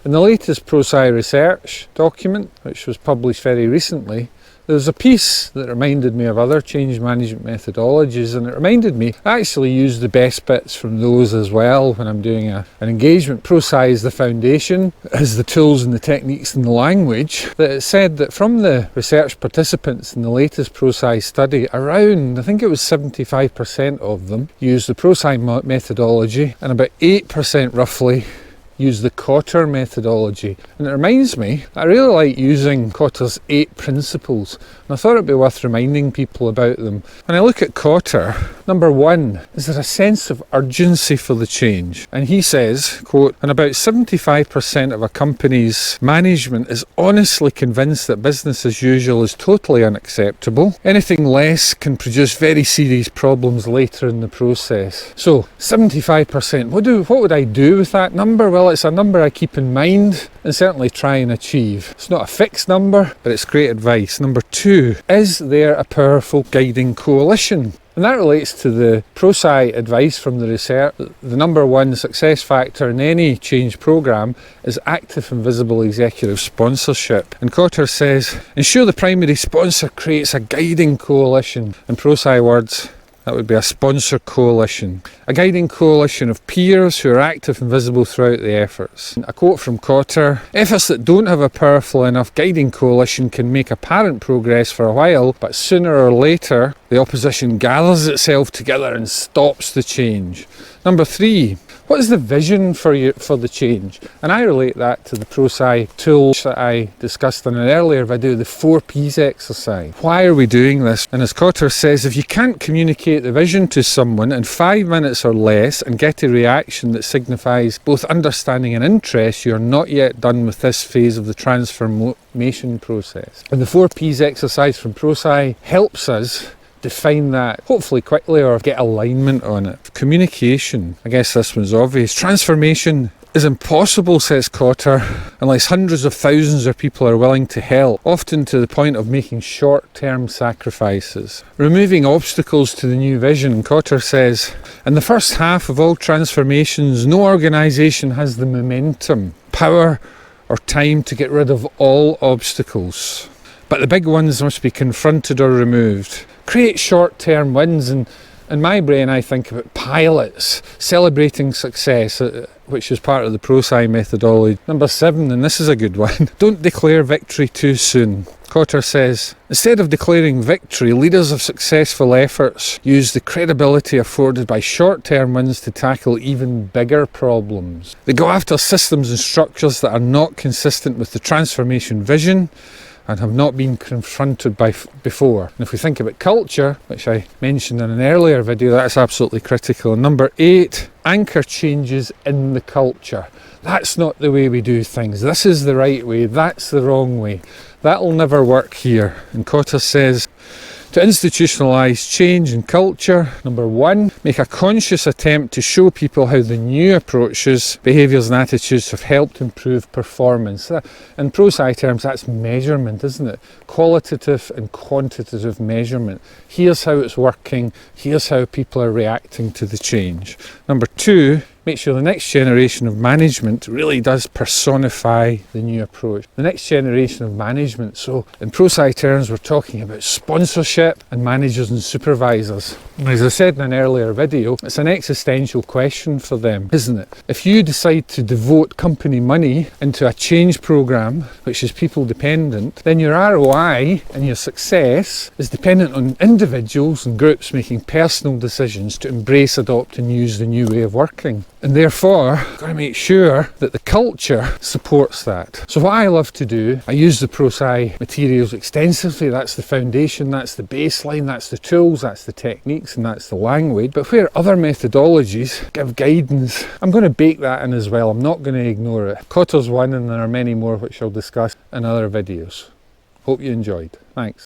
In the latest Prosci research document, which was published very recently, there's a piece that reminded me of other change management methodologies, and it reminded me I actually use the best bits from those as well when I'm doing an engagement. Prosci is the foundation, as the tools and the techniques and the language. That it said that from the research participants in the latest Prosci study, around, I think it was 75% of them used the Prosci methodology, and about 8% roughly use the Kotter methodology. And it reminds me, I really like using Kotter's 8 principles, and I thought it'd be worth reminding people about them. When I look at Kotter, number 1, is there a sense of urgency for the change? And he says, quote, and about 75% of a company's management is honestly convinced that business as usual is totally unacceptable. Anything less can produce very serious problems later in the process. So 75%, what would I do with that number? Well, it's a number I keep in mind and certainly try and achieve. It's not a fixed number, but it's great advice. Number 2, is there a powerful guiding coalition? And that relates to the Prosci advice from the research. The number 1 success factor in any change programme is active and visible executive sponsorship. And Kotter says, ensure the primary sponsor creates a guiding coalition. In Prosci words, that would be a sponsor coalition. A guiding coalition of peers who are active and visible throughout the efforts. A quote from Kotter, efforts that don't have a powerful enough guiding coalition can make apparent progress for a while, but sooner or later the opposition gathers itself together and stops the change. Number 3, what is the vision for the change? And I relate that to the Prosci tools that I discussed in an earlier video, the 4 Ps exercise. Why are we doing this? And as Kotter says, if you can't communicate the vision to someone in 5 minutes or less and get a reaction that signifies both understanding and interest, you're not yet done with this phase of the transformation process. And the 4 Ps exercise from Prosci helps us define that, hopefully quickly, or get alignment on it. Communication, I guess this one's obvious. Transformation is impossible, says Kotter, unless hundreds of thousands of people are willing to help, often to the point of making short-term sacrifices. Removing obstacles to the new vision, Kotter says, in the first half of all transformations, no organisation has the momentum, power or time to get rid of all obstacles. But the big ones must be confronted or removed. Create short-term wins, and in my brain I think about pilots, celebrating success, which is part of the Prosci methodology. Number 7, and this is a good one, don't declare victory too soon. Kotter says, instead of declaring victory, leaders of successful efforts use the credibility afforded by short-term wins to tackle even bigger problems. They go after systems and structures that are not consistent with the transformation vision and have not been confronted before. And if we think about culture, which I mentioned in an earlier video, that's absolutely critical. And number 8, anchor changes in the culture. That's not the way we do things. This is the right way, that's the wrong way. That'll never work here. And Kotter says, to institutionalise change in culture, number 1, make a conscious attempt to show people how the new approaches, behaviours and attitudes have helped improve performance. In Prosci terms, that's measurement, isn't it? Qualitative and quantitative measurement. Here's how it's working, here's how people are reacting to the change. Number 2, make sure the next generation of management really does personify the new approach. The next generation of management, so in Prosci terms we're talking about sponsorship and managers and supervisors. And as I said in an earlier video, it's an existential question for them, isn't it? If you decide to devote company money into a change programme which is people dependent, then your ROI and your success is dependent on individuals and groups making personal decisions to embrace, adopt and use the new way of working. And therefore, you've got to make sure that the culture supports that. So what I love to do, I use the Prosci materials extensively. That's the foundation, that's the baseline, that's the tools, that's the techniques, and that's the language. But where other methodologies give guidance, I'm going to bake that in as well. I'm not going to ignore it. Kotter's one, and there are many more which I'll discuss in other videos. Hope you enjoyed. Thanks.